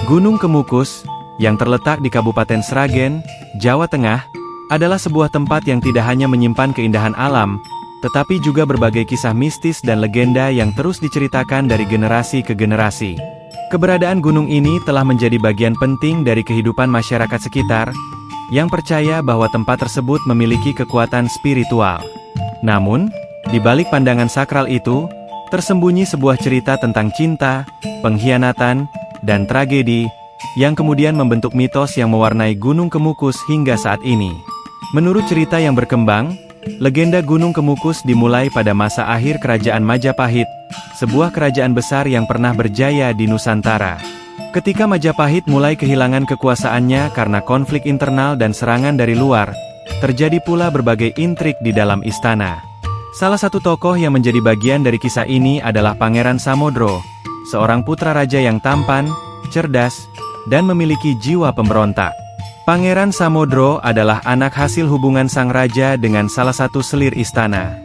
Gunung Kemukus, yang terletak di Kabupaten Sragen, Jawa Tengah, adalah sebuah tempat yang tidak hanya menyimpan keindahan alam, tetapi juga berbagai kisah mistis dan legenda yang terus diceritakan dari generasi ke generasi. Keberadaan gunung ini telah menjadi bagian penting dari kehidupan masyarakat sekitar, yang percaya bahwa tempat tersebut memiliki kekuatan spiritual. Namun, di balik pandangan sakral itu, tersembunyi sebuah cerita tentang cinta, pengkhianatan, dan tragedi, yang kemudian membentuk mitos yang mewarnai Gunung Kemukus hingga saat ini. Menurut cerita yang berkembang, legenda Gunung Kemukus dimulai pada masa akhir Kerajaan Majapahit, sebuah kerajaan besar yang pernah berjaya di Nusantara. Ketika Majapahit mulai kehilangan kekuasaannya karena konflik internal dan serangan dari luar, terjadi pula berbagai intrik di dalam istana. Salah satu tokoh yang menjadi bagian dari kisah ini adalah Pangeran Samodro, seorang putra raja yang tampan, cerdas, dan memiliki jiwa pemberontak. Pangeran Samodro adalah anak hasil hubungan sang raja dengan salah satu selir istana.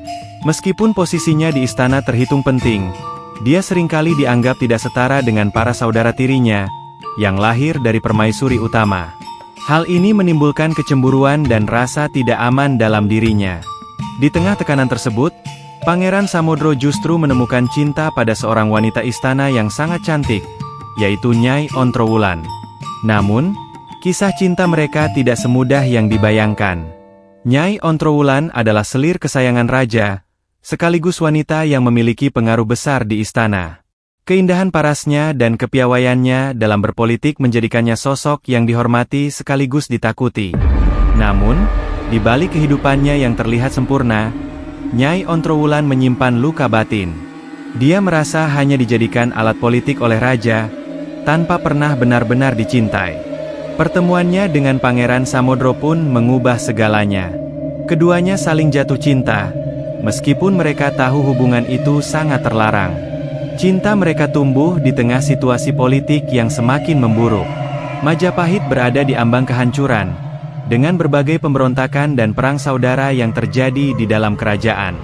Meskipun posisinya di istana terhitung penting, dia seringkali dianggap tidak setara dengan para saudara tirinya, yang lahir dari permaisuri utama. Hal ini menimbulkan kecemburuan dan rasa tidak aman dalam dirinya. Di tengah tekanan tersebut, Pangeran Samodro justru menemukan cinta pada seorang wanita istana yang sangat cantik, yaitu Nyai Ontrowulan. Namun, kisah cinta mereka tidak semudah yang dibayangkan. Nyai Ontrowulan adalah selir kesayangan raja, sekaligus wanita yang memiliki pengaruh besar di istana. Keindahan parasnya dan kepiawaiannya dalam berpolitik menjadikannya sosok yang dihormati sekaligus ditakuti. Namun, di balik kehidupannya yang terlihat sempurna, Nyai Ontrowulan menyimpan luka batin. Dia merasa hanya dijadikan alat politik oleh raja, tanpa pernah benar-benar dicintai. Pertemuannya dengan Pangeran Samodro pun mengubah segalanya. Keduanya saling jatuh cinta, meskipun mereka tahu hubungan itu sangat terlarang. Cinta mereka tumbuh di tengah situasi politik yang semakin memburuk. Majapahit berada di ambang kehancuran, dengan berbagai pemberontakan dan perang saudara yang terjadi di dalam kerajaan.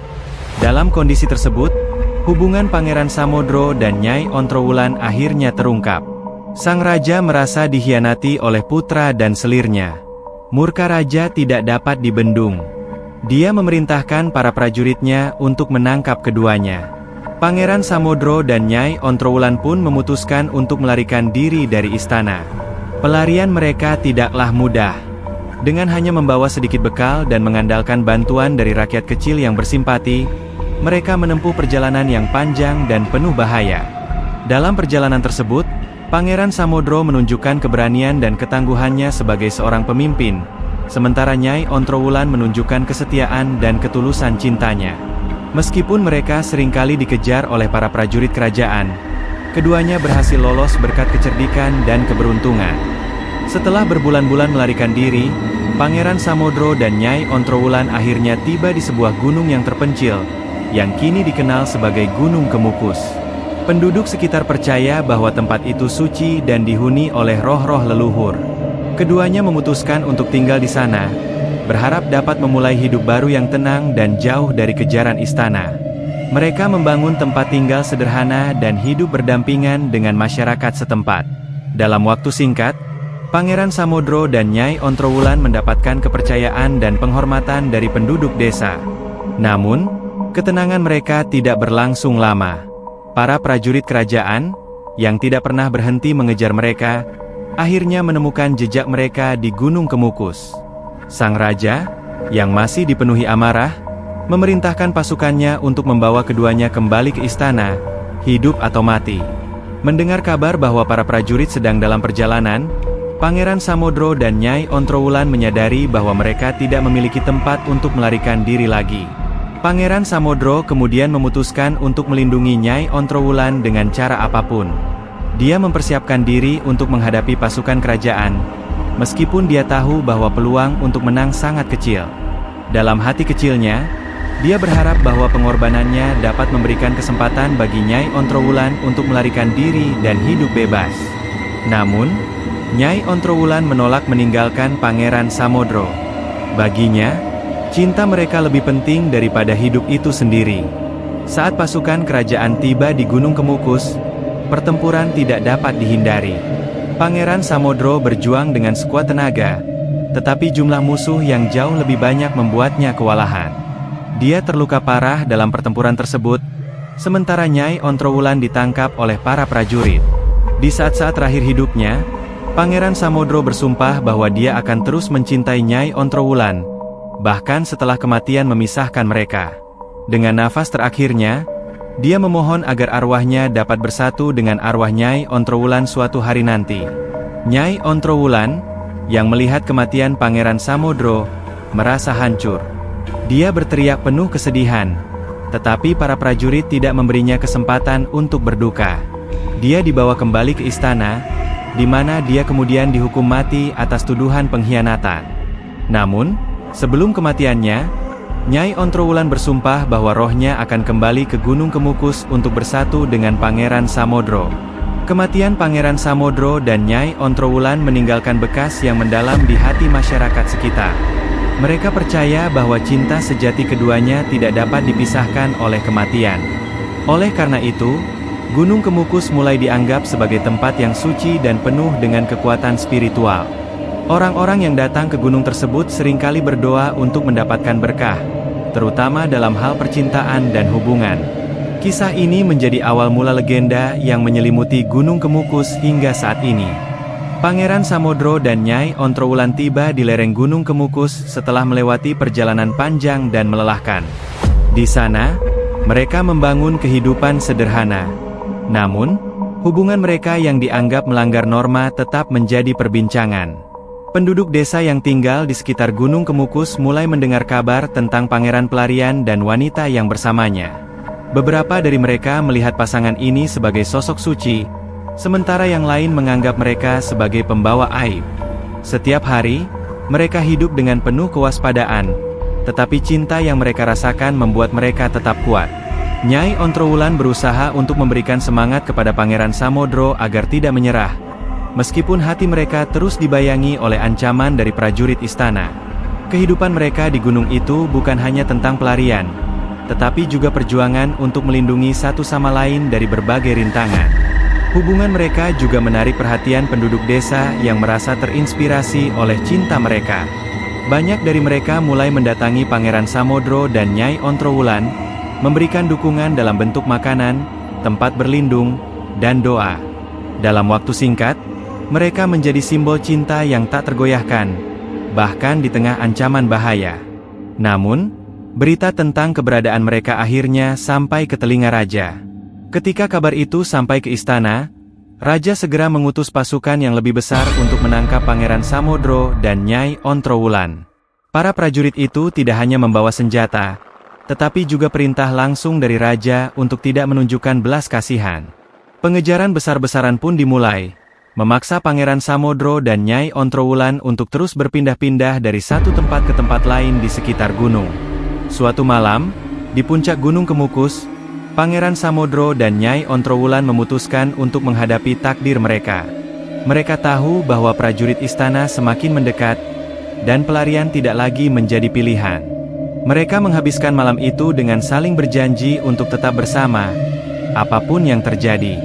Dalam kondisi tersebut, hubungan Pangeran Samodro dan Nyai Ontrowulan akhirnya terungkap. Sang raja merasa dikhianati oleh putra dan selirnya. Murka raja tidak dapat dibendung. Dia memerintahkan para prajuritnya untuk menangkap keduanya. Pangeran Samodro dan Nyai Ontrowulan pun memutuskan untuk melarikan diri dari istana. Pelarian mereka tidaklah mudah. Dengan hanya membawa sedikit bekal dan mengandalkan bantuan dari rakyat kecil yang bersimpati, mereka menempuh perjalanan yang panjang dan penuh bahaya. Dalam perjalanan tersebut, Pangeran Samodro menunjukkan keberanian dan ketangguhannya sebagai seorang pemimpin, sementara Nyai Ontrowulan menunjukkan kesetiaan dan ketulusan cintanya. Meskipun mereka seringkali dikejar oleh para prajurit kerajaan, keduanya berhasil lolos berkat kecerdikan dan keberuntungan. Setelah berbulan-bulan melarikan diri, Pangeran Samodro dan Nyai Ontrowulan akhirnya tiba di sebuah gunung yang terpencil, yang kini dikenal sebagai Gunung Kemukus. Penduduk sekitar percaya bahwa tempat itu suci dan dihuni oleh roh-roh leluhur. Keduanya memutuskan untuk tinggal di sana, berharap dapat memulai hidup baru yang tenang dan jauh dari kejaran istana. Mereka membangun tempat tinggal sederhana dan hidup berdampingan dengan masyarakat setempat. Dalam waktu singkat, Pangeran Samodro dan Nyai Ontrowulan mendapatkan kepercayaan dan penghormatan dari penduduk desa. Namun, ketenangan mereka tidak berlangsung lama. Para prajurit kerajaan, yang tidak pernah berhenti mengejar mereka, akhirnya menemukan jejak mereka di Gunung Kemukus. Sang raja, yang masih dipenuhi amarah, memerintahkan pasukannya untuk membawa keduanya kembali ke istana, hidup atau mati. Mendengar kabar bahwa para prajurit sedang dalam perjalanan, Pangeran Samodro dan Nyai Ontrowulan menyadari bahwa mereka tidak memiliki tempat untuk melarikan diri lagi. Pangeran Samodro kemudian memutuskan untuk melindungi Nyai Ontrowulan dengan cara apapun. Dia mempersiapkan diri untuk menghadapi pasukan kerajaan, meskipun dia tahu bahwa peluang untuk menang sangat kecil. Dalam hati kecilnya, dia berharap bahwa pengorbanannya dapat memberikan kesempatan bagi Nyai Ontrowulan untuk melarikan diri dan hidup bebas. Namun, Nyai Ontrowulan menolak meninggalkan Pangeran Samodro. Baginya, cinta mereka lebih penting daripada hidup itu sendiri. Saat pasukan kerajaan tiba di Gunung Kemukus, pertempuran tidak dapat dihindari. Pangeran Samodro berjuang dengan sekuat tenaga, tetapi jumlah musuh yang jauh lebih banyak membuatnya kewalahan. Dia terluka parah dalam pertempuran tersebut, sementara Nyai Ontrowulan ditangkap oleh para prajurit. Di saat-saat terakhir hidupnya, Pangeran Samodro bersumpah bahwa dia akan terus mencintai Nyai Ontrowulan, bahkan setelah kematian memisahkan mereka. Dengan nafas terakhirnya, dia memohon agar arwahnya dapat bersatu dengan arwah Nyai Ontrowulan suatu hari nanti. Nyai Ontrowulan, yang melihat kematian Pangeran Samodro, merasa hancur. Dia berteriak penuh kesedihan, tetapi para prajurit tidak memberinya kesempatan untuk berduka. Dia dibawa kembali ke istana, di mana dia kemudian dihukum mati atas tuduhan pengkhianatan. Namun, sebelum kematiannya, Nyai Ontrowulan bersumpah bahwa rohnya akan kembali ke Gunung Kemukus untuk bersatu dengan Pangeran Samodro. Kematian Pangeran Samodro dan Nyai Ontrowulan meninggalkan bekas yang mendalam di hati masyarakat sekitar. Mereka percaya bahwa cinta sejati keduanya tidak dapat dipisahkan oleh kematian. Oleh karena itu, Gunung Kemukus mulai dianggap sebagai tempat yang suci dan penuh dengan kekuatan spiritual. Orang-orang yang datang ke gunung tersebut seringkali berdoa untuk mendapatkan berkah, terutama dalam hal percintaan dan hubungan. Kisah ini menjadi awal mula legenda yang menyelimuti Gunung Kemukus hingga saat ini. Pangeran Samodro dan Nyai Ontrowulan tiba di lereng Gunung Kemukus setelah melewati perjalanan panjang dan melelahkan. Di sana, mereka membangun kehidupan sederhana. Namun, hubungan mereka yang dianggap melanggar norma tetap menjadi perbincangan. Penduduk desa yang tinggal di sekitar Gunung Kemukus mulai mendengar kabar tentang pangeran pelarian dan wanita yang bersamanya. Beberapa dari mereka melihat pasangan ini sebagai sosok suci, sementara yang lain menganggap mereka sebagai pembawa aib. Setiap hari, mereka hidup dengan penuh kewaspadaan, tetapi cinta yang mereka rasakan membuat mereka tetap kuat. Nyai Ontrowulan berusaha untuk memberikan semangat kepada Pangeran Samodro agar tidak menyerah, meskipun hati mereka terus dibayangi oleh ancaman dari prajurit istana. Kehidupan mereka di gunung itu bukan hanya tentang pelarian, tetapi juga perjuangan untuk melindungi satu sama lain dari berbagai rintangan. Hubungan mereka juga menarik perhatian penduduk desa yang merasa terinspirasi oleh cinta mereka. Banyak dari mereka mulai mendatangi Pangeran Samodro dan Nyai Ontrowulan, memberikan dukungan dalam bentuk makanan, tempat berlindung, dan doa. Dalam waktu singkat, mereka menjadi simbol cinta yang tak tergoyahkan, bahkan di tengah ancaman bahaya. Namun, berita tentang keberadaan mereka akhirnya sampai ke telinga raja. Ketika kabar itu sampai ke istana, raja segera mengutus pasukan yang lebih besar untuk menangkap Pangeran Samodro dan Nyai Ontrowulan. Para prajurit itu tidak hanya membawa senjata, tetapi juga perintah langsung dari raja untuk tidak menunjukkan belas kasihan. Pengejaran besar-besaran pun dimulai, memaksa Pangeran Samodro dan Nyai Ontrowulan untuk terus berpindah-pindah dari satu tempat ke tempat lain di sekitar gunung. Suatu malam, di puncak Gunung Kemukus, Pangeran Samodro dan Nyai Ontrowulan memutuskan untuk menghadapi takdir mereka. Mereka tahu bahwa prajurit istana semakin mendekat, dan pelarian tidak lagi menjadi pilihan. Mereka menghabiskan malam itu dengan saling berjanji untuk tetap bersama, apapun yang terjadi.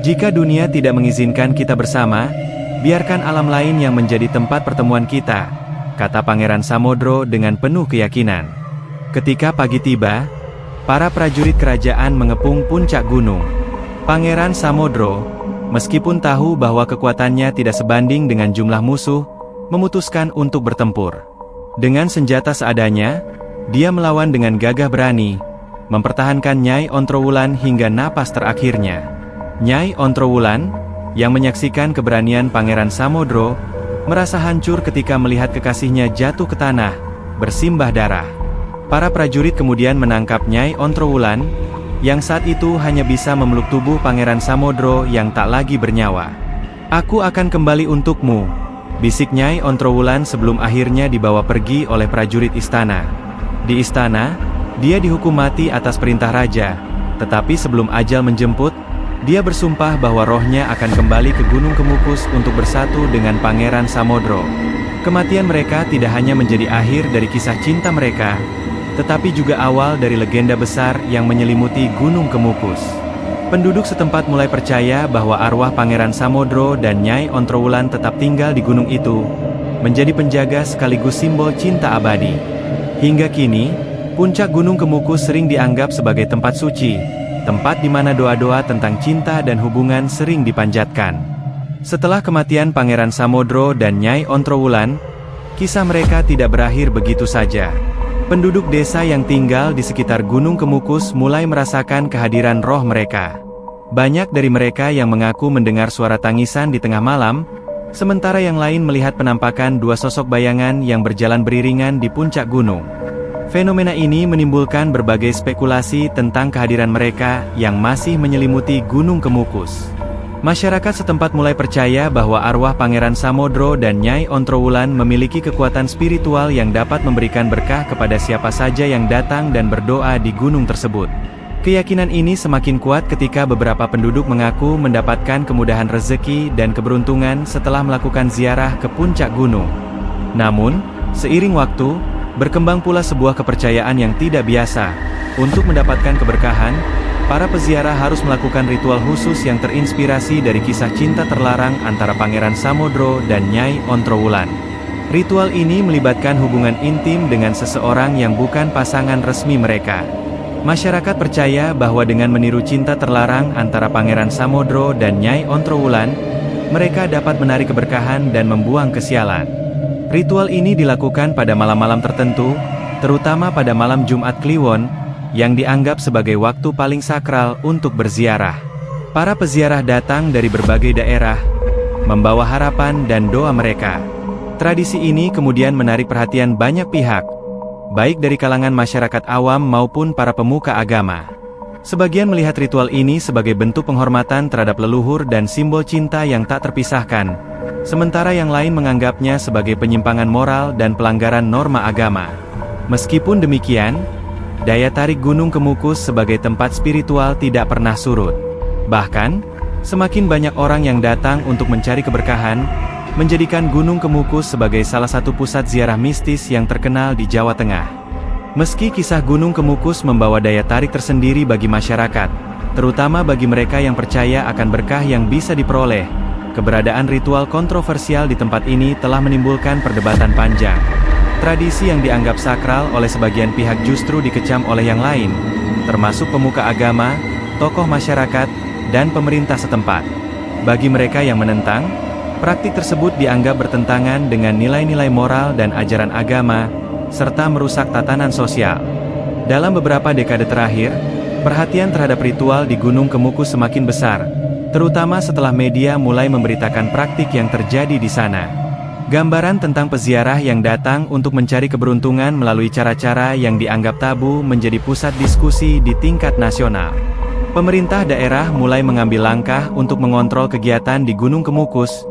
Jika dunia tidak mengizinkan kita bersama, biarkan alam lain yang menjadi tempat pertemuan kita, kata Pangeran Samodro dengan penuh keyakinan. Ketika pagi tiba, para prajurit kerajaan mengepung puncak gunung. Pangeran Samodro, meskipun tahu bahwa kekuatannya tidak sebanding dengan jumlah musuh, memutuskan untuk bertempur. Dengan senjata seadanya, dia melawan dengan gagah berani, mempertahankan Nyai Ontrowulan hingga napas terakhirnya. Nyai Ontrowulan, yang menyaksikan keberanian Pangeran Samodro, merasa hancur ketika melihat kekasihnya jatuh ke tanah, bersimbah darah. Para prajurit kemudian menangkap Nyai Ontrowulan, yang saat itu hanya bisa memeluk tubuh Pangeran Samodro yang tak lagi bernyawa. "Aku akan kembali untukmu," bisik Nyai Ontrowulan sebelum akhirnya dibawa pergi oleh prajurit istana. Di istana, dia dihukum mati atas perintah raja, tetapi sebelum ajal menjemput, dia bersumpah bahwa rohnya akan kembali ke Gunung Kemukus untuk bersatu dengan Pangeran Samodro. Kematian mereka tidak hanya menjadi akhir dari kisah cinta mereka, tetapi juga awal dari legenda besar yang menyelimuti Gunung Kemukus. Penduduk setempat mulai percaya bahwa arwah Pangeran Samodro dan Nyai Ontrowulan tetap tinggal di gunung itu, menjadi penjaga sekaligus simbol cinta abadi. Hingga kini, puncak Gunung Kemukus sering dianggap sebagai tempat suci, tempat di mana doa-doa tentang cinta dan hubungan sering dipanjatkan. Setelah kematian Pangeran Samodro dan Nyai Ontrowulan, kisah mereka tidak berakhir begitu saja. Penduduk desa yang tinggal di sekitar Gunung Kemukus mulai merasakan kehadiran roh mereka. Banyak dari mereka yang mengaku mendengar suara tangisan di tengah malam, sementara yang lain melihat penampakan dua sosok bayangan yang berjalan beriringan di puncak gunung. Fenomena ini menimbulkan berbagai spekulasi tentang kehadiran mereka yang masih menyelimuti Gunung Kemukus. Masyarakat setempat mulai percaya bahwa arwah Pangeran Samodro dan Nyai Ontrowulan memiliki kekuatan spiritual yang dapat memberikan berkah kepada siapa saja yang datang dan berdoa di gunung tersebut. Keyakinan ini semakin kuat ketika beberapa penduduk mengaku mendapatkan kemudahan rezeki dan keberuntungan setelah melakukan ziarah ke puncak gunung. Namun, seiring waktu, berkembang pula sebuah kepercayaan yang tidak biasa. Untuk mendapatkan keberkahan, para peziarah harus melakukan ritual khusus yang terinspirasi dari kisah cinta terlarang antara Pangeran Samodro dan Nyai Ontrowulan. Ritual ini melibatkan hubungan intim dengan seseorang yang bukan pasangan resmi mereka. Masyarakat percaya bahwa dengan meniru cinta terlarang antara Pangeran Samodro dan Nyai Ontrowulan, mereka dapat menarik keberkahan dan membuang kesialan. Ritual ini dilakukan pada malam-malam tertentu, terutama pada malam Jumat Kliwon, yang dianggap sebagai waktu paling sakral untuk berziarah. Para peziarah datang dari berbagai daerah, membawa harapan dan doa mereka. Tradisi ini kemudian menarik perhatian banyak pihak, baik dari kalangan masyarakat awam maupun para pemuka agama. Sebagian melihat ritual ini sebagai bentuk penghormatan terhadap leluhur dan simbol cinta yang tak terpisahkan, sementara yang lain menganggapnya sebagai penyimpangan moral dan pelanggaran norma agama. Meskipun demikian, daya tarik Gunung Kemukus sebagai tempat spiritual tidak pernah surut. Bahkan, semakin banyak orang yang datang untuk mencari keberkahan, menjadikan Gunung Kemukus sebagai salah satu pusat ziarah mistis yang terkenal di Jawa Tengah. Meski kisah Gunung Kemukus membawa daya tarik tersendiri bagi masyarakat, terutama bagi mereka yang percaya akan berkah yang bisa diperoleh, keberadaan ritual kontroversial di tempat ini telah menimbulkan perdebatan panjang. Tradisi yang dianggap sakral oleh sebagian pihak justru dikecam oleh yang lain, termasuk pemuka agama, tokoh masyarakat, dan pemerintah setempat. Bagi mereka yang menentang, praktik tersebut dianggap bertentangan dengan nilai-nilai moral dan ajaran agama, serta merusak tatanan sosial. Dalam beberapa dekade terakhir, perhatian terhadap ritual di Gunung Kemukus semakin besar, terutama setelah media mulai memberitakan praktik yang terjadi di sana. Gambaran tentang peziarah yang datang untuk mencari keberuntungan melalui cara-cara yang dianggap tabu menjadi pusat diskusi di tingkat nasional. Pemerintah daerah mulai mengambil langkah untuk mengontrol kegiatan di Gunung Kemukus,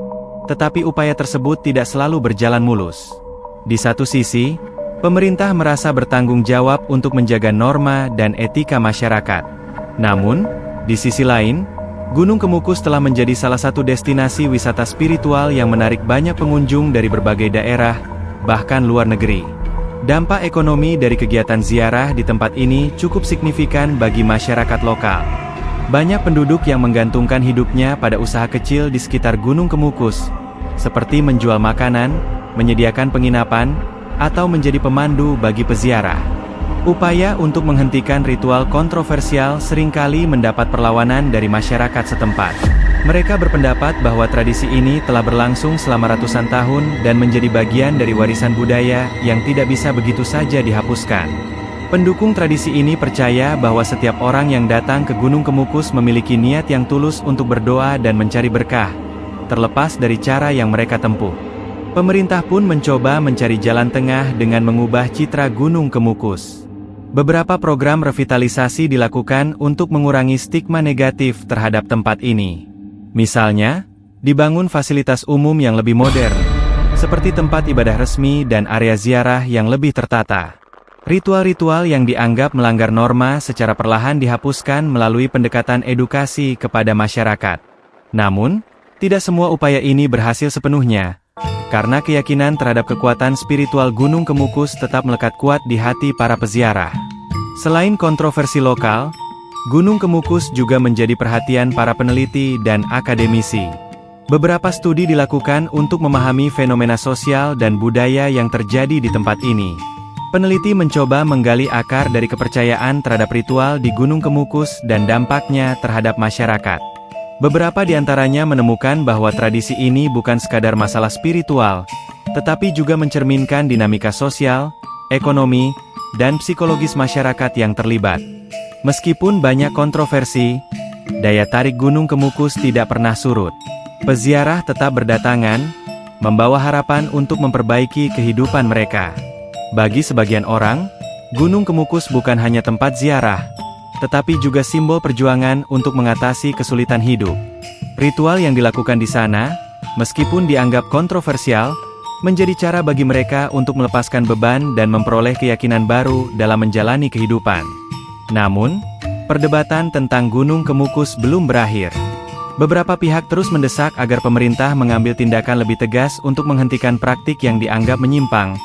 tetapi upaya tersebut tidak selalu berjalan mulus. Di satu sisi, pemerintah merasa bertanggung jawab untuk menjaga norma dan etika masyarakat. Namun, di sisi lain, Gunung Kemukus telah menjadi salah satu destinasi wisata spiritual yang menarik banyak pengunjung dari berbagai daerah, bahkan luar negeri. Dampak ekonomi dari kegiatan ziarah di tempat ini cukup signifikan bagi masyarakat lokal. Banyak penduduk yang menggantungkan hidupnya pada usaha kecil di sekitar Gunung Kemukus, seperti menjual makanan, menyediakan penginapan, atau menjadi pemandu bagi peziarah. Upaya untuk menghentikan ritual kontroversial seringkali mendapat perlawanan dari masyarakat setempat. Mereka berpendapat bahwa tradisi ini telah berlangsung selama ratusan tahun dan menjadi bagian dari warisan budaya yang tidak bisa begitu saja dihapuskan. Pendukung tradisi ini percaya bahwa setiap orang yang datang ke Gunung Kemukus memiliki niat yang tulus untuk berdoa dan mencari berkah, terlepas dari cara yang mereka tempuh. Pemerintah pun mencoba mencari jalan tengah dengan mengubah citra Gunung Kemukus. Beberapa program revitalisasi dilakukan untuk mengurangi stigma negatif terhadap tempat ini. Misalnya, dibangun fasilitas umum yang lebih modern, seperti tempat ibadah resmi dan area ziarah yang lebih tertata. Ritual-ritual yang dianggap melanggar norma secara perlahan dihapuskan melalui pendekatan edukasi kepada masyarakat. Namun, tidak semua upaya ini berhasil sepenuhnya, karena keyakinan terhadap kekuatan spiritual Gunung Kemukus tetap melekat kuat di hati para peziarah. Selain kontroversi lokal, Gunung Kemukus juga menjadi perhatian para peneliti dan akademisi. Beberapa studi dilakukan untuk memahami fenomena sosial dan budaya yang terjadi di tempat ini. Peneliti mencoba menggali akar dari kepercayaan terhadap ritual di Gunung Kemukus dan dampaknya terhadap masyarakat. Beberapa di antaranya menemukan bahwa tradisi ini bukan sekadar masalah spiritual, tetapi juga mencerminkan dinamika sosial, ekonomi, dan psikologis masyarakat yang terlibat. Meskipun banyak kontroversi, daya tarik Gunung Kemukus tidak pernah surut. Peziarah tetap berdatangan, membawa harapan untuk memperbaiki kehidupan mereka. Bagi sebagian orang, Gunung Kemukus bukan hanya tempat ziarah, tetapi juga simbol perjuangan untuk mengatasi kesulitan hidup. Ritual yang dilakukan di sana, meskipun dianggap kontroversial, menjadi cara bagi mereka untuk melepaskan beban dan memperoleh keyakinan baru dalam menjalani kehidupan. Namun, perdebatan tentang Gunung Kemukus belum berakhir. Beberapa pihak terus mendesak agar pemerintah mengambil tindakan lebih tegas untuk menghentikan praktik yang dianggap menyimpang,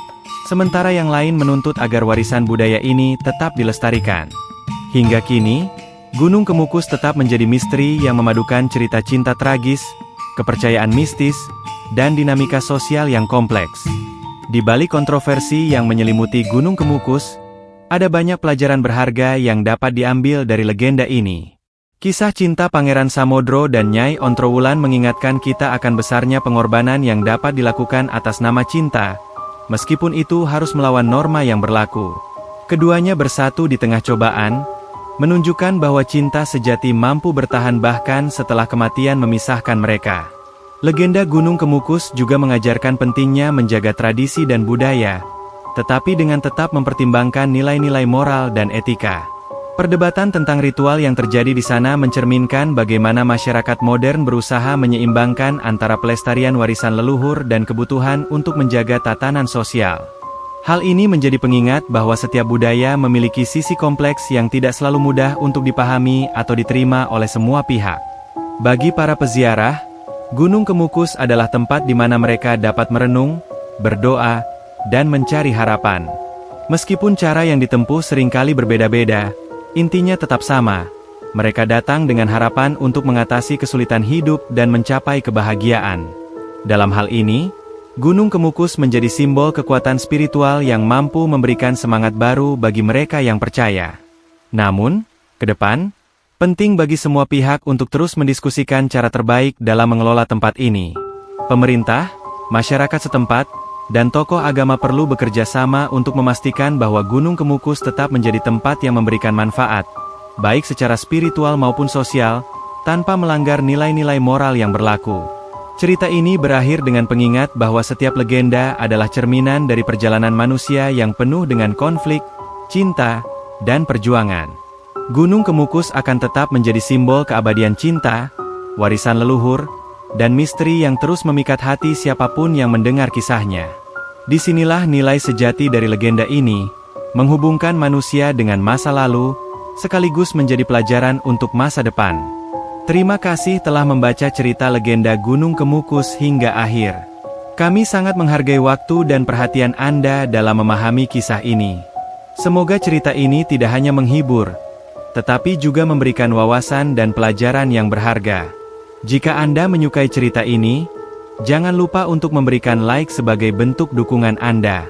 sementara yang lain menuntut agar warisan budaya ini tetap dilestarikan. Hingga kini, Gunung Kemukus tetap menjadi misteri yang memadukan cerita cinta tragis, kepercayaan mistis, dan dinamika sosial yang kompleks. Di balik kontroversi yang menyelimuti Gunung Kemukus, ada banyak pelajaran berharga yang dapat diambil dari legenda ini. Kisah cinta Pangeran Samodro dan Nyai Ontrowulan mengingatkan kita akan besarnya pengorbanan yang dapat dilakukan atas nama cinta, meskipun itu harus melawan norma yang berlaku. Keduanya bersatu di tengah cobaan, menunjukkan bahwa cinta sejati mampu bertahan bahkan setelah kematian memisahkan mereka. Legenda Gunung Kemukus juga mengajarkan pentingnya menjaga tradisi dan budaya, tetapi dengan tetap mempertimbangkan nilai-nilai moral dan etika. Perdebatan tentang ritual yang terjadi di sana mencerminkan bagaimana masyarakat modern berusaha menyeimbangkan antara pelestarian warisan leluhur dan kebutuhan untuk menjaga tatanan sosial. Hal ini menjadi pengingat bahwa setiap budaya memiliki sisi kompleks yang tidak selalu mudah untuk dipahami atau diterima oleh semua pihak. Bagi para peziarah, Gunung Kemukus adalah tempat di mana mereka dapat merenung, berdoa, dan mencari harapan. Meskipun cara yang ditempuh seringkali berbeda-beda, intinya tetap sama. Mereka datang dengan harapan untuk mengatasi kesulitan hidup dan mencapai kebahagiaan. Dalam hal ini, Gunung Kemukus menjadi simbol kekuatan spiritual yang mampu memberikan semangat baru bagi mereka yang percaya. Namun, ke depan, penting bagi semua pihak untuk terus mendiskusikan cara terbaik dalam mengelola tempat ini. Pemerintah, masyarakat setempat, dan tokoh agama perlu bekerja sama untuk memastikan bahwa Gunung Kemukus tetap menjadi tempat yang memberikan manfaat, baik secara spiritual maupun sosial, tanpa melanggar nilai-nilai moral yang berlaku. Cerita ini berakhir dengan pengingat bahwa setiap legenda adalah cerminan dari perjalanan manusia yang penuh dengan konflik, cinta, dan perjuangan. Gunung Kemukus akan tetap menjadi simbol keabadian cinta, warisan leluhur, dan misteri yang terus memikat hati siapapun yang mendengar kisahnya. Disinilah nilai sejati dari legenda ini, menghubungkan manusia dengan masa lalu, sekaligus menjadi pelajaran untuk masa depan. Terima kasih telah membaca cerita legenda Gunung Kemukus hingga akhir. Kami sangat menghargai waktu dan perhatian Anda dalam memahami kisah ini. Semoga cerita ini tidak hanya menghibur, tetapi juga memberikan wawasan dan pelajaran yang berharga. Jika Anda menyukai cerita ini, jangan lupa untuk memberikan like sebagai bentuk dukungan Anda.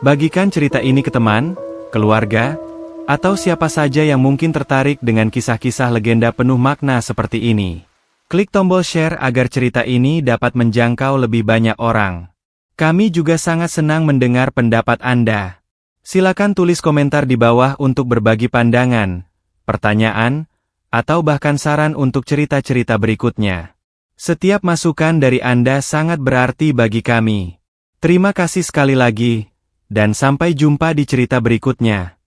Bagikan cerita ini ke teman, keluarga, atau siapa saja yang mungkin tertarik dengan kisah-kisah legenda penuh makna seperti ini. Klik tombol share agar cerita ini dapat menjangkau lebih banyak orang. Kami juga sangat senang mendengar pendapat Anda. Silakan tulis komentar di bawah untuk berbagi pandangan, pertanyaan, atau bahkan saran untuk cerita-cerita berikutnya. Setiap masukan dari Anda sangat berarti bagi kami. Terima kasih sekali lagi, dan sampai jumpa di cerita berikutnya.